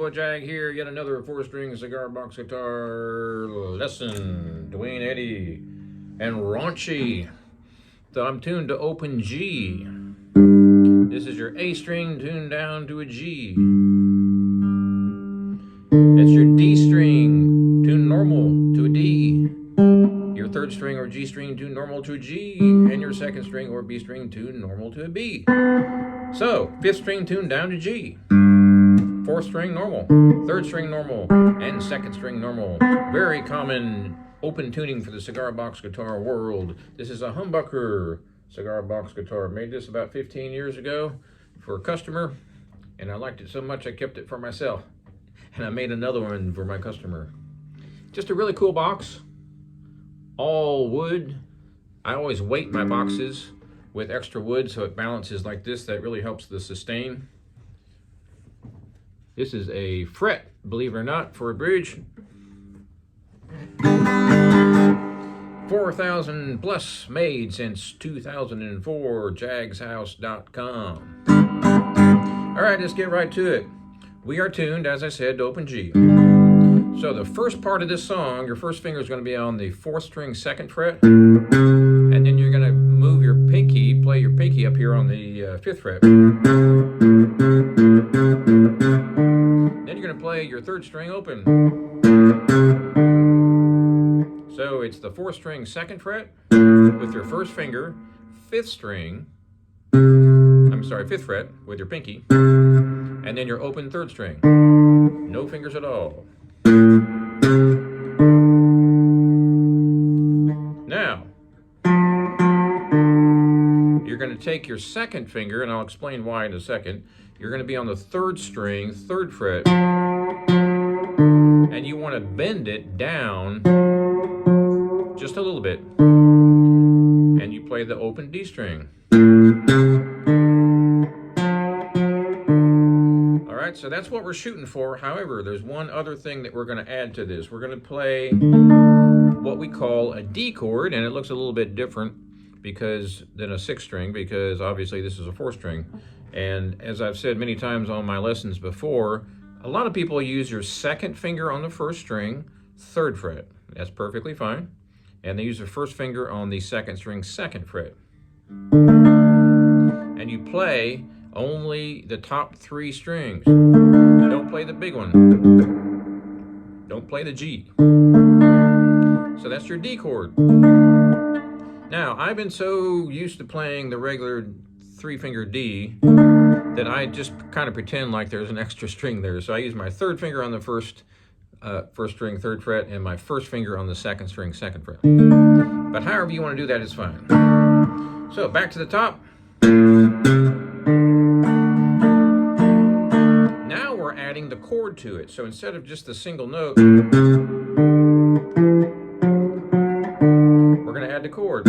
bluesboyjag here, yet another 4-string cigar box guitar lesson. Duane Eddy and Raunchy. So I'm tuned to open G. This is your A string tuned down to a G. It's your D string tuned normal to a D. Your third string or G string tuned normal to a G. And your second string or B string tuned normal to a B. So, fifth string tuned down to G. Fourth string normal, third string normal, and second string normal. Very common open tuning for the cigar box guitar world. This is a humbucker cigar box guitar. Made this about 15 years ago for a customer, and I liked it so much I kept it for myself. And I made another one for my customer. Just a really cool box, all wood. I always weight my boxes with extra wood so it balances like this. That really helps the sustain. This is a fret, believe it or not, for a bridge. 4,000 plus made since 2004, jagshouse.com. All right, let's get right to it. We are tuned, as I said, to open G. So the first part of this song, your first finger is going to be on the 4th string 2nd fret. And then you're going to move your pinky, play your pinky up here on the 5th fret. Then you're going to play your 3rd string open. So it's the 4th string 2nd fret with your first finger, 5th string, 5th fret with your pinky, and then your open 3rd string. No fingers at all. Now, you're going to take your 2nd finger, and I'll explain why in a second. You're going to be on the 3rd string, 3rd fret, and you want to bend it down just a little bit, and you play the open D string. All right, so that's what we're shooting for. However, there's one other thing that we're going to add to this. We're going to play what we call a D chord, and it looks a little bit different than a 6th string, because obviously this is a 4th string. And as I've said many times on my lessons before, a lot of people use your 2nd finger on the 1st string, 3rd fret. That's perfectly fine. And they use their 1st finger on the 2nd string, 2nd fret. And you play only the top 3 strings. Don't play the big one. Don't play the G. So that's your D chord. Now, I've been so used to playing the regular 3-finger D that I just kind of pretend like there's an extra string there. So I use my 3rd finger on the 1st string, 3rd fret, and my 1st finger on the 2nd string, 2nd fret. But however you want to do that is fine. So back to the top. Now we're adding the chord to it. So instead of just the single note, we're going to add the chord.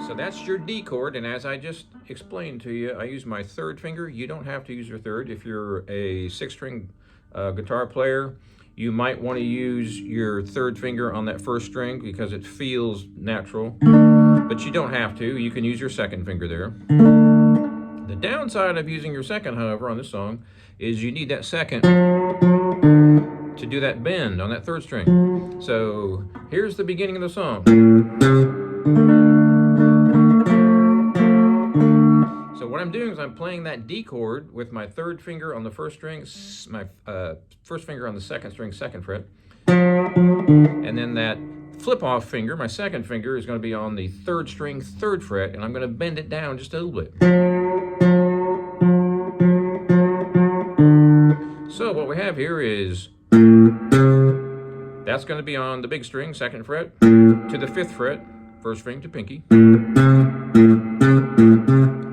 So that's your D chord, and as I just explained to you, I use my 3rd finger. You don't have to use your 3rd. If you're a 6-string guitar player, you might want to use your 3rd finger on that 1st string because it feels natural, but you don't have to. You can use your 2nd finger there. The downside of using your 2nd, however, on this song is you need that 2nd to do that bend on that 3rd string. So here's the beginning of the song. So what I'm doing is I'm playing that D chord with my 3rd finger on the 1st string, my 1st finger on the 2nd string, 2nd fret, and then that flip-off finger, my 2nd finger, is going to be on the 3rd string, 3rd fret, and I'm going to bend it down just a little bit. So what we have here is that's going to be on the big string, 2nd fret, to the 5th fret, 1st string to pinky.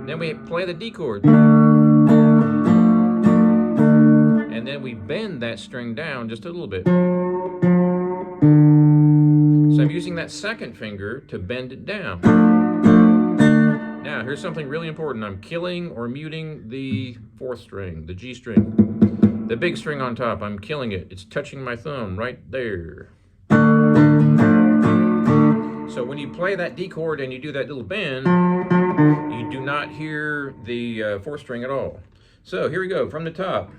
Then we play the D chord. And then we bend that string down just a little bit. So I'm using that 2nd finger to bend it down. Now, here's something really important. I'm killing or muting the 4th string, the G string. The big string on top, I'm killing it. It's touching my thumb right there. So when you play that D chord and you do that little bend, You do not hear the fourth string at all. So here we go from the top.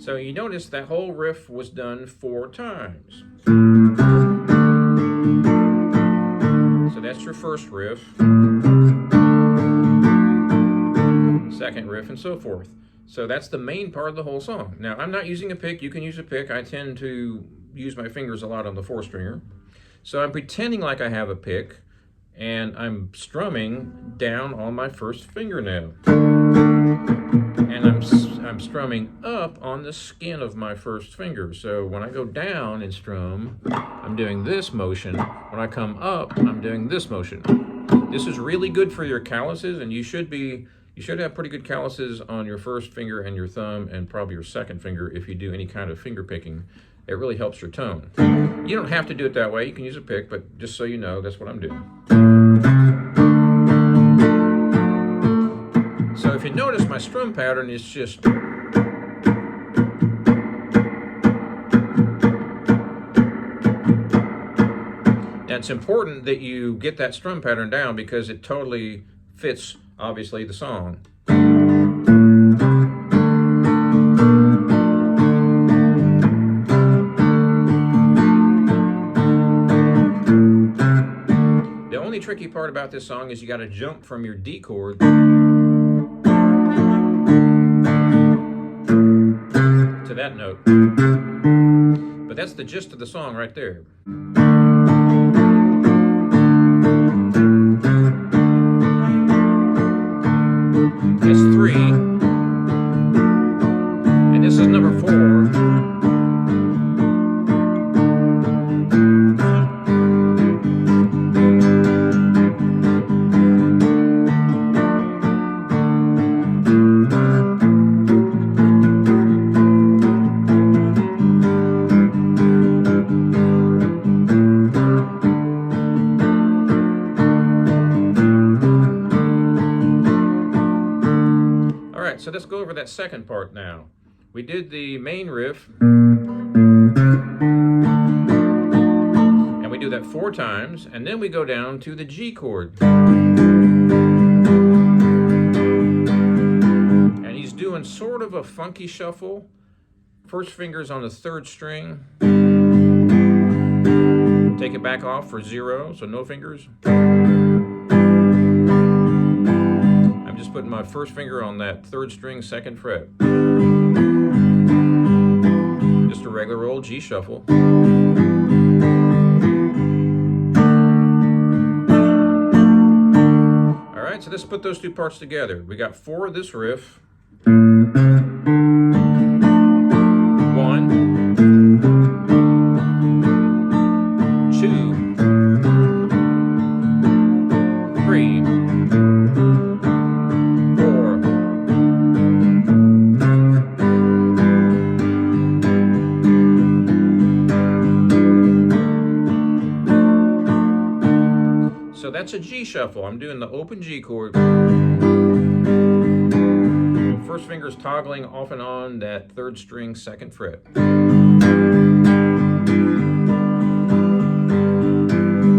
So you notice that whole riff was done 4 times. So that's your first riff, second riff, and so forth. So that's the main part of the whole song. Now, I'm not using a pick. You can use a pick. I tend to use my fingers a lot on the 4-stringer. So I'm pretending like I have a pick, and I'm strumming down on my first fingernail. And I'm strumming up on the skin of my first finger. So when I go down and strum, I'm doing this motion. When I come up, I'm doing this motion. This is really good for your calluses, and you should have pretty good calluses on your first finger and your thumb and probably your second finger if you do any kind of finger picking. It really helps your tone. You don't have to do it that way. You can use a pick, but just so you know, that's what I'm doing. So if you notice, my strum pattern is just... Now it's important that you get that strum pattern down because it totally fits, obviously, the song. The only tricky part about this song is you got to jump from your D chord to that note. But that's the gist of the song right there. That's 3. And this is number 4. So let's go over that second part now. We did the main riff, and we do that 4 times, and then we go down to the G chord. And he's doing sort of a funky shuffle. First finger's on the 3rd string. Take it back off for 0, so no fingers. Just putting my first finger on that 3rd string, 2nd fret. Just a regular old G shuffle. All right, so let's put those 2 parts together. We got 4 of this riff. 1, 2, 3. So that's a G shuffle. I'm doing the open G chord. First finger's toggling off and on that 3rd string, 2nd fret.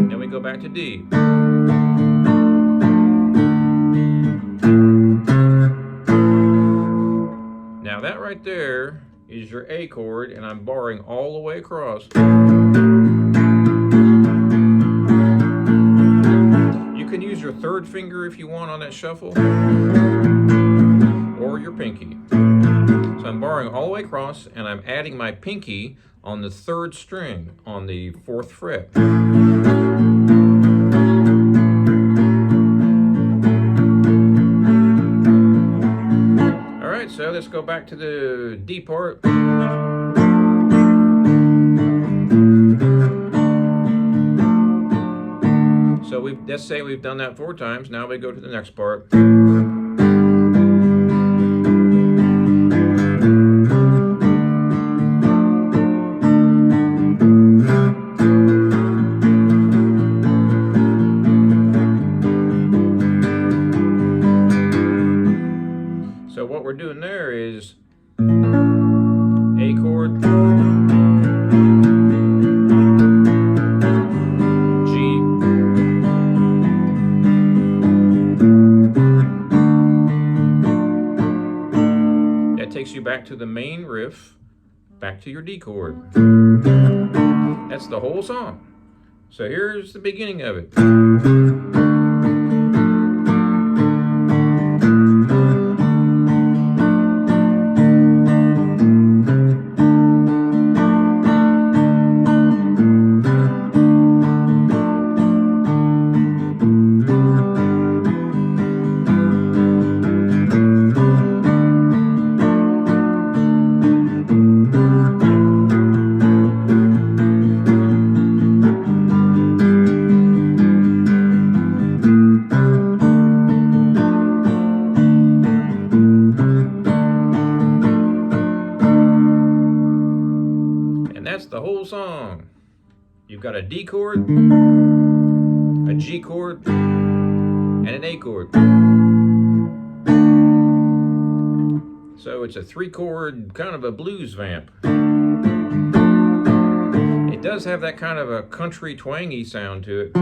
Then we go back to D. Now that right there is your A chord, and I'm barring all the way across. You can use your 3rd finger if you want on that shuffle, or your pinky. So I'm barring all the way across, and I'm adding my pinky on the 3rd string on the 4th fret. All right, so let's go back to the D part. So let's say we've done that 4 times. Now we go to the next part. you back to the main riff, back to your D chord. That's the whole song. So here's the beginning of it. That's the whole song. You've got a D chord, a G chord, and an A chord. So it's a 3-chord kind of a blues vamp. It does have that kind of a country twangy sound to it,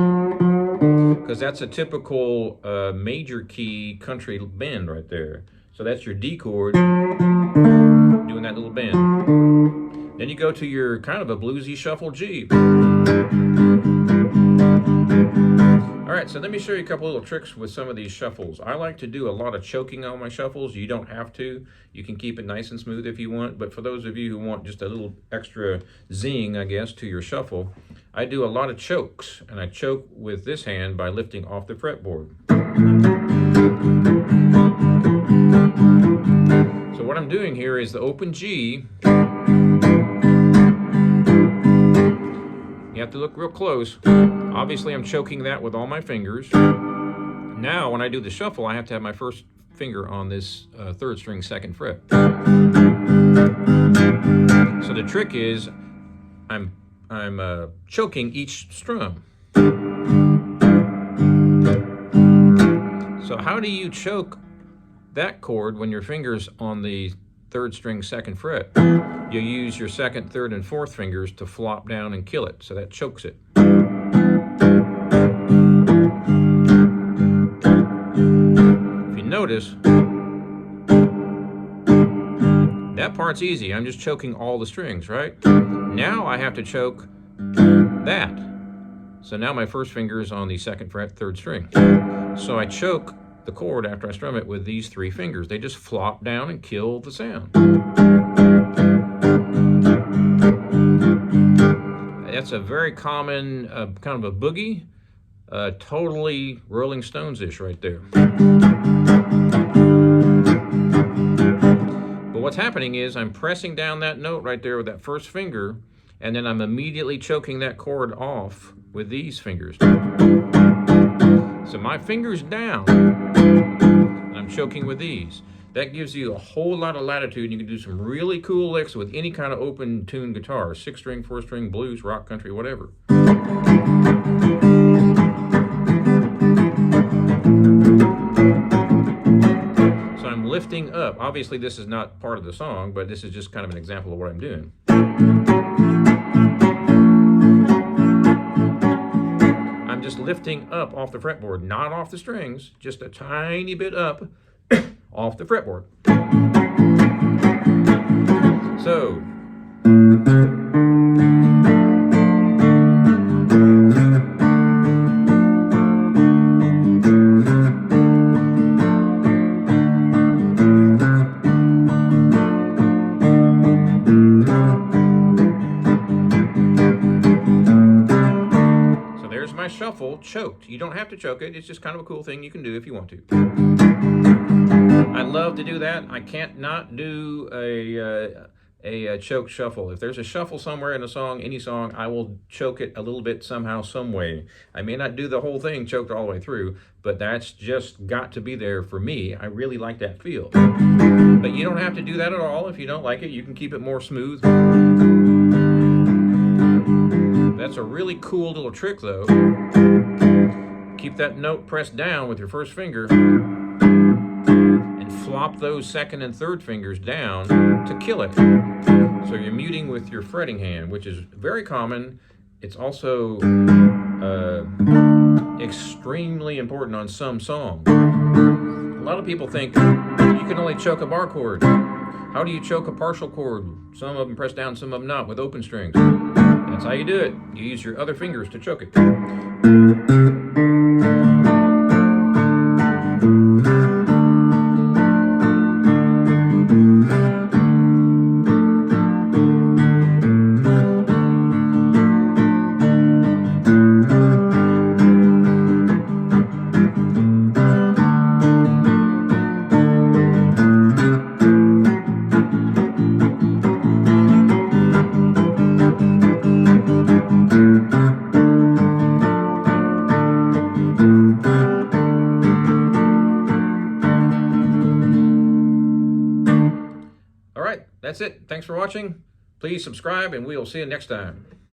because that's a typical major key country bend right there. So that's your D chord doing that little bend. Then you go to your kind of a bluesy shuffle G. All right, so let me show you a couple little tricks with some of these shuffles. I like to do a lot of choking on my shuffles. You don't have to. You can keep it nice and smooth if you want, but for those of you who want just a little extra zing, I guess, to your shuffle, I do a lot of chokes, and I choke with this hand by lifting off the fretboard. So what I'm doing here is the open G. You have to look real close. Obviously, I'm choking that with all my fingers. Now, when I do the shuffle, I have to have my first finger on this 3rd string 2nd fret. So the trick is, I'm choking each strum. So how do you choke that chord when your finger's on the 3rd string 2nd fret? You use your 2nd, 3rd, and 4th fingers to flop down and kill it, so that chokes it. If you notice, that part's easy. I'm just choking all the strings, right? Now I have to choke that. So now my first finger is on the 2nd fret, 3rd string. So I choke the chord after I strum it with these 3 fingers. They just flop down and kill the sound. That's a very common kind of a boogie, totally Rolling Stones-ish right there. But what's happening is I'm pressing down that note right there with that first finger, and then I'm immediately choking that chord off with these fingers. So my finger's down, and I'm choking with these. That gives you a whole lot of latitude. You can do some really cool licks with any kind of open tune guitar, 6-string, 4-string, blues, rock, country, whatever. So I'm lifting up. Obviously this is not part of the song, but this is just kind of an example of what I'm doing. I'm just lifting up off the fretboard, not off the strings, just a tiny bit up off the fretboard. So there's my shuffle choked. You don't have to choke it. It's just kind of a cool thing you can do if you want to. I love to do that. I can't not do a choke shuffle. If there's a shuffle somewhere in a song, any song, I will choke it a little bit somehow, some way. I may not do the whole thing choked all the way through, but that's just got to be there for me. I really like that feel. But you don't have to do that at all. If you don't like it, you can keep it more smooth. That's a really cool little trick though. Keep that note pressed down with your first finger and flop those 2nd and 3rd fingers down to kill it. So you're muting with your fretting hand, which is very common. It's also extremely important on some songs. A lot of people think you can only choke a bar chord. How do you choke a partial chord? Some of them press down, some of them not, with open strings. That's how you do it. You use your other fingers to choke it. All right, that's it. Thanks for watching. Please subscribe, and we'll see you next time.